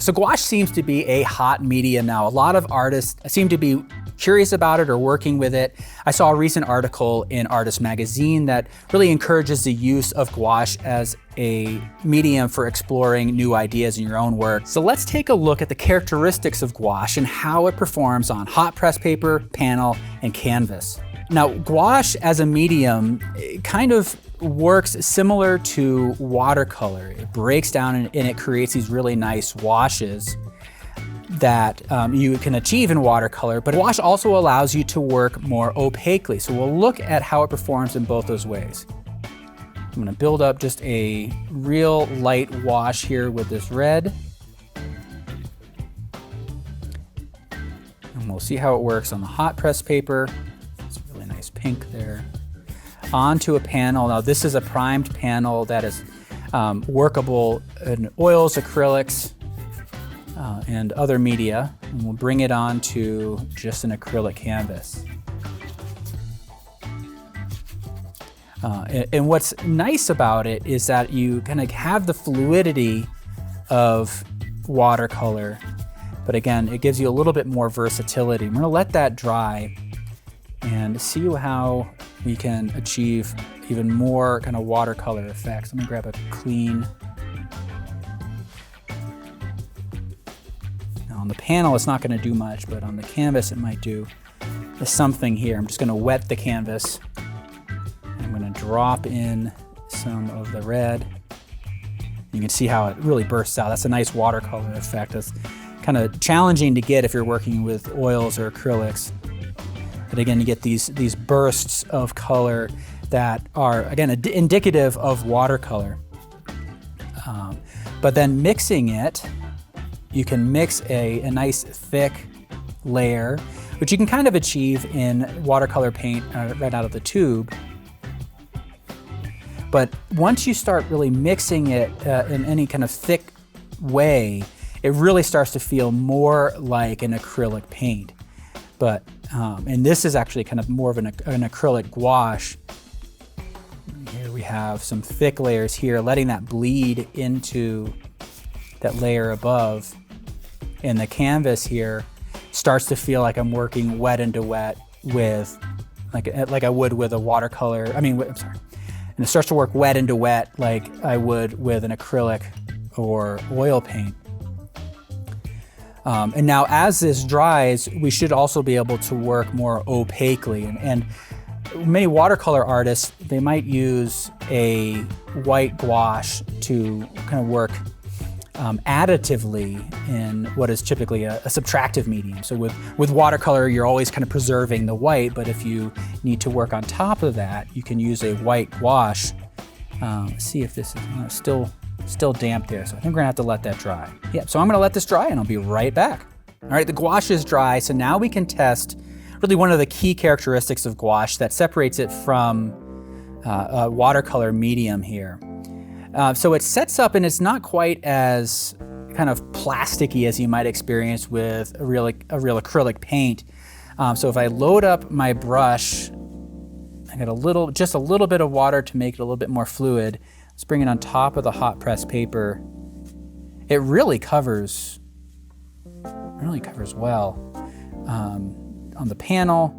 So gouache seems to be a hot medium now. A lot of artists seem to be curious about it or working with it. I saw a recent article in Artist Magazine that really encourages the use of gouache as a medium for exploring new ideas in your own work. So let's take a look at the characteristics of gouache and how it performs on hot press paper, panel, and canvas. Now, gouache as a medium kind of works similar to watercolor. It breaks down and it creates these really nice washes that you can achieve in watercolor, but gouache also allows you to work more opaquely. So we'll look at how it performs in both those ways. I'm gonna build up just a real light wash here with this red. And we'll see how it works on the hot press paper. It's a really nice pink there. Onto a panel. Now this is a primed panel that is workable in oils, acrylics, and other media, and we'll bring it onto just an acrylic canvas. And what's nice about it is that you kind of have the fluidity of watercolor, but again, it gives you a little bit more versatility. I'm gonna let that dry and see how we can achieve even more kind of watercolor effects. Let me grab a clean. On the panel, it's not going to do much, but on the canvas, it might do something here. I'm just going to wet the canvas. I'm going to drop in some of the red. You can see how it really bursts out. That's a nice watercolor effect. It's kind of challenging to get if you're working with oils or acrylics. But again, you get these bursts of color that are, again, indicative of watercolor. But then mixing it, you can mix a nice thick layer, which you can kind of achieve in watercolor paint right out of the tube. But once you start really mixing it in any kind of thick way, it really starts to feel more like an acrylic paint. But, and this is actually kind of more of an acrylic gouache. Here we have some thick layers here, letting that bleed into that layer above. And the canvas here starts to feel like I'm working wet into wet with, like I would with a watercolor. I'm sorry. And it starts to work wet into wet like I would with an acrylic or oil paint. And now as this dries, we should also be able to work more opaquely. And many watercolor artists, they might use a white gouache to kind of work additively in what is typically a subtractive medium. So with watercolor, you're always kind of preserving the white, but if you need to work on top of that, you can use a white gouache. Let's see if this is still damp there. So I think we're gonna have to let that dry. Yeah, so I'm gonna let this dry and I'll be right back. All right, the gouache is dry, so now we can test really one of the key characteristics of gouache that separates it from a watercolor medium here. So it sets up and it's not quite as kind of plasticky as you might experience with a real acrylic paint. So if I load up my brush, I got just a little bit of water to make it a little bit more fluid. Let's bring it on top of the hot press paper. It really covers well. On the panel,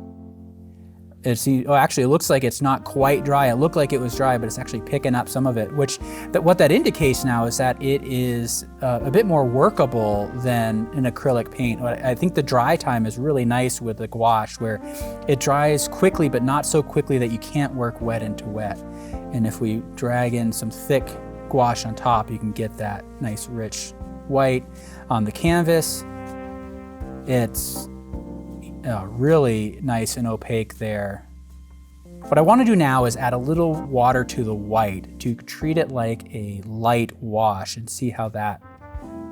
actually it looks like it's not quite dry. It looked like it was dry, but it's actually picking up some of it, what that indicates now is that it is a bit more workable than an acrylic paint. I think the dry time is really nice with the gouache, where it dries quickly, but not so quickly that you can't work wet into wet. And if we drag in some thick gouache on top, you can get that nice rich white on the canvas. It's really nice and opaque there. What I want to do now is add a little water to the white to treat it like a light wash and see how that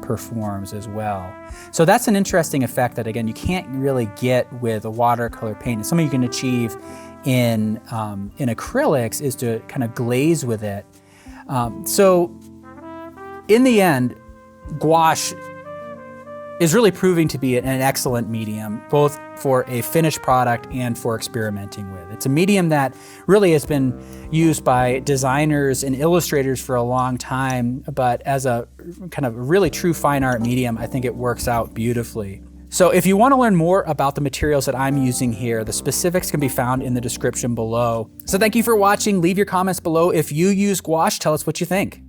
performs as well. So that's an interesting effect that, again, you can't really get with a watercolor paint. And something you can achieve in acrylics is to kind of glaze with it. So in the end, gouache is really proving to be an excellent medium, both for a finished product and for experimenting with. It's a medium that really has been used by designers and illustrators for a long time, but as a kind of really true fine art medium, I think it works out beautifully. So if you want to learn more about the materials that I'm using here, the specifics can be found in the description below. So thank you for watching. Leave your comments below. If you use gouache, tell us what you think.